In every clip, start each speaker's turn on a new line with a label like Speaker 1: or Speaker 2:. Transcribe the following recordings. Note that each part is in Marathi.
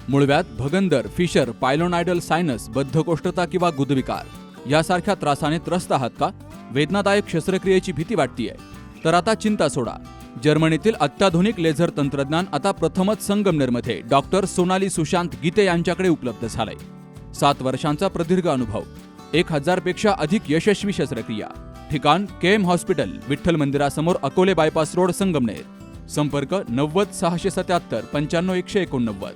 Speaker 1: मूळव्याध, भगंदर, फिशर, पायलोनायडल सायनस, बद्धकोष्ठता किंवा गुदविकार यासारख्या त्रासाने त्रस्त आहात का? वेदनादायक शस्त्रक्रियेची भीती वाटतेय? तर आता चिंता सोडा. जर्मनीतील अत्याधुनिक लेझर तंत्रज्ञान आता प्रथमच संगमनेरमध्ये डॉक्टर सोनाली सुशांत गीते यांच्याकडे उपलब्ध झालंय. 7 वर्षांचा प्रदीर्घ अनुभव, 1000 पेक्षा अधिक यशस्वी शस्त्रक्रिया. ठिकाण केएम हॉस्पिटल, विठ्ठल मंदिरासमोर, अकोले बायपास रोड, संगमनेर. संपर्क 90 677 95 189.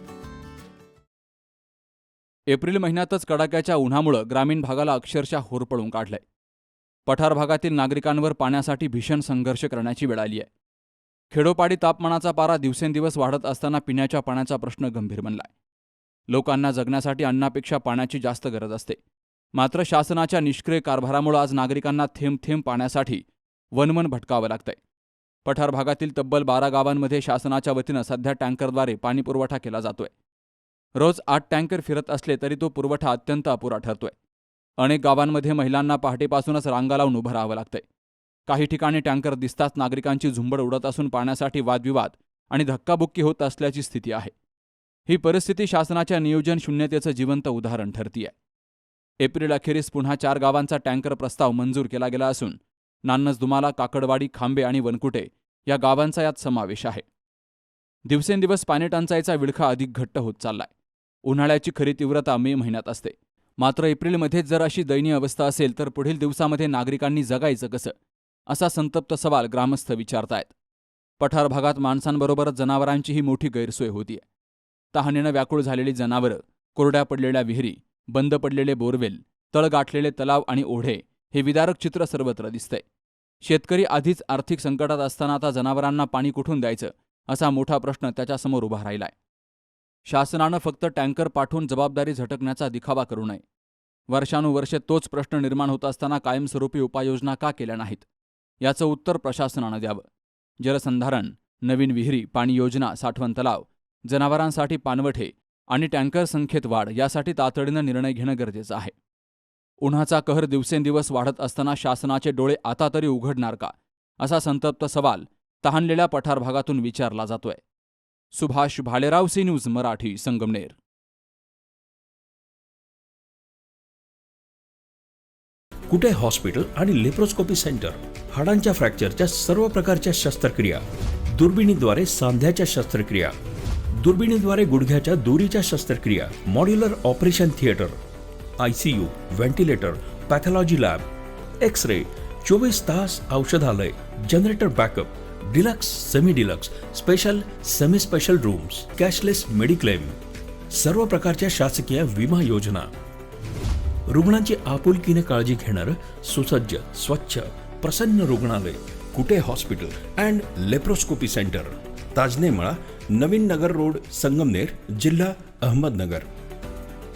Speaker 1: एप्रिल महिन्यातच कडाक्याच्या उन्हामुळे ग्रामीण भागाला अक्षरशः होरपळून काढलंय. पठार भागातील नागरिकांवर पाण्यासाठी भीषण संघर्ष करण्याची वेळ आली आहे. खेडोपाडी तापमानाचा पारा दिवसेंदिवस वाढत असताना पिण्याच्या पाण्याचा प्रश्न गंभीर बनलाय. लोकांना जगण्यासाठी अन्नापेक्षा पाण्याची जास्त गरज असते. मात्र शासनाच्या निष्क्रिय कारभारामुळे आज नागरिकांना थेंब थेंब पाण्यासाठी वनवन भटकावं लागतंय. पठार भागातील तब्बल 12 गावांमध्ये शासनाच्या वतीनं सध्या टँकरद्वारे पाणी पुरवठा केला जातोय. रोज 8 टँकर फिरत असले तरी तो पुरवठा अत्यंत अपुरा ठरतोय. अनेक गावांमध्ये महिलांना पहाटेपासूनच रांगा लावून उभं राहावं लागतंय. काही ठिकाणी टँकर दिसताच नागरिकांची झुंबड उडत असून पाण्यासाठी वादविवाद आणि धक्काबुक्की होत असल्याची स्थिती आहे. ही परिस्थिती शासनाच्या नियोजन शून्यतेचं जिवंत उदाहरण ठरतीये. एप्रिल अखेरीस पुन्हा 4 गावांचा टँकर प्रस्ताव मंजूर केला गेला असून नान्नज, दुमाला, काकडवाडी, खांबे आणि वनकुटे या गावांचा यात समावेश आहे. दिवसेंदिवस पाणीटंचाईचा विळखा अधिक घट्ट होत चाललाय. उन्हाळ्याची खरी तीव्रता मे महिन्यात असते. मात्र एप्रिलमध्येच जर अशी दयनीय अवस्था असेल तर पुढील दिवसामध्ये नागरिकांनी जगायचं कसं, असा संतप्त सवाल ग्रामस्थ विचारतायत. पठार भागात माणसांबरोबरच जनावरांचीही मोठी गैरसोय होतीये. तहानेनं व्याकुळ झालेली जनावरं, कोरड्या पडलेल्या विहिरी, बंद पडलेले बोरवेल, तळ गाठलेले तलाव आणि ओढे हे विदारक चित्र सर्वत्र दिसतंय. शेतकरी आधीच आर्थिक संकटात असताना आता जनावरांना पाणी कुठून द्यायचं, असा मोठा प्रश्न त्याच्यासमोर उभा राहिलाय. शासनानं फक्त टँकर पाठवून जबाबदारी झटकण्याचा दिखावा करू नये. वर्षानुवर्षे तोच प्रश्न निर्माण होत असताना कायमस्वरूपी उपाययोजना का केल्या नाहीत, याचं उत्तर प्रशासनानं द्यावं. जलसंधारण, नवीन विहिरी, पाणी योजना, साठवण तलाव, जनावरांसाठी पाणवठे आणि टँकर संख्येत वाढ यासाठी तातडीनं निर्णय घेणं गरजेचं आहे. उन्हाचा कहर दिवसेंदिवस वाढत असताना शासनाचे डोळे आता तरी उघडणार का, असा संतप्त सवाल तहानलेल्या पठार भागातून विचारला जातोय. Subhash Bhalerao, C news Marathi, Sangamner.
Speaker 2: Kute hospital आणि लेप्रोस्कोपी सेंटर, हाडांच्या फ्रॅक्चरच्या सर्व प्रकारच्या शस्त्रक्रिया, दुर्बिणीद्वारे सांध्याच्या शस्त्रक्रिया, दुर्बिणीद्वारे गुडघ्याच्या दोरीच्या शस्त्रक्रिया, modular operation theatre, ICU, ventilator, pathology lab, x ray, 24 तास औषधालय, generator backup, deluxe, semi deluxe, special, semi special rooms, cashless mediclaim, सर्व प्रकारच्या शासकीय विमा योजना, रुग्णांची आपुलकीने काळजी घेणारं सुसज्ज, स्वच्छ, प्रसन्न रुग्णालय, Kute hospital and laparoscopy centre, Tajne Mala, Navin Nagar road, Sangamner, जिल्हा अहमदनगर.